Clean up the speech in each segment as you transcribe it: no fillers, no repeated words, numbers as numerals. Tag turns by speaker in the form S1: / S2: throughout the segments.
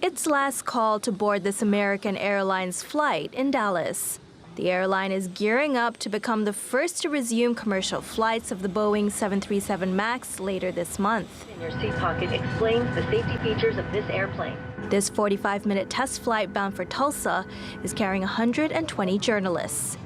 S1: its last call to board this American Airlines flight in Dallas. The airline is gearing up to become the first to resume commercial flights of the Boeing 737 MAX later this month.
S2: In your seat pocket explains the safety features of this airplane.
S1: This 45-minute test flight bound for Tulsa is carrying 120 journalists.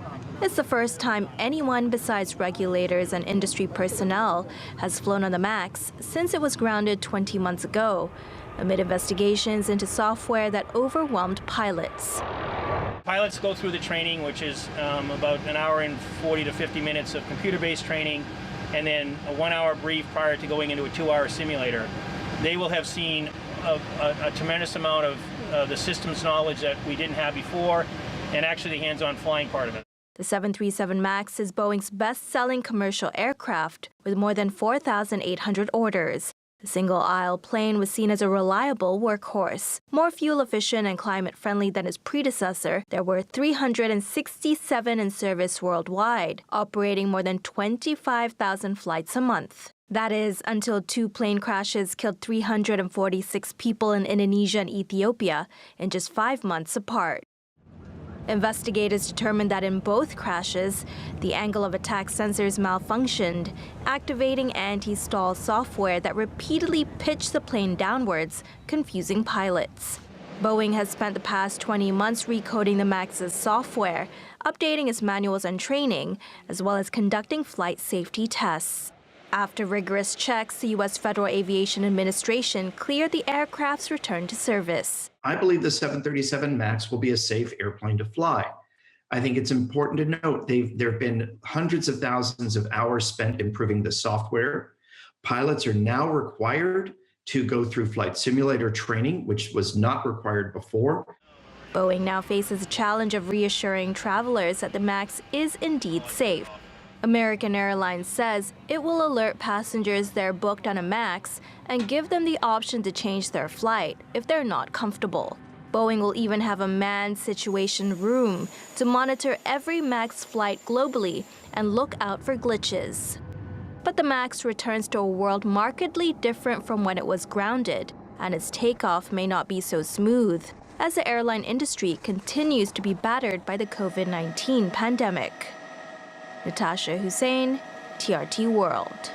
S1: It's the first time anyone besides regulators and industry personnel has flown on the MAX since it was grounded 20 months ago, amid investigations into software that overwhelmed pilots.
S3: Pilots go through the training, which is about an hour and 40 to 50 minutes of computer-based training, and then a 1-hour brief prior to going into a 2-hour simulator. They will have seen a tremendous amount of the systems knowledge that we didn't have before, and actually the hands-on flying part of it.
S1: The 737 MAX is Boeing's best-selling commercial aircraft, with more than 4,800 orders. The single-aisle plane was seen as a reliable workhorse. More fuel-efficient and climate-friendly than its predecessor, there were 367 in service worldwide, operating more than 25,000 flights a month. That is, until 2 plane crashes killed 346 people in Indonesia and Ethiopia in just 5 months apart. Investigators determined that in both crashes, the angle of attack sensors malfunctioned, activating anti-stall software that repeatedly pitched the plane downwards, confusing pilots. Boeing has spent the past 20 months recoding the MAX's software, updating its manuals and training, as well as conducting flight safety tests. After rigorous checks, the U.S. Federal Aviation Administration cleared the aircraft's return to service.
S4: I believe the 737 MAX will be a safe airplane to fly. I think it's important to note there have been hundreds of thousands of hours spent improving the software. Pilots are now required to go through flight simulator training, which was not required before.
S1: Boeing now faces the challenge of reassuring travelers that the MAX is indeed safe. American Airlines says it will alert passengers they're booked on a MAX and give them the option to change their flight if they're not comfortable. Boeing will even have a manned situation room to monitor every MAX flight globally and look out for glitches. But the MAX returns to a world markedly different from when it was grounded, and its takeoff may not be so smooth, as the airline industry continues to be battered by the COVID-19 pandemic. Natasha Hussain, TRT World.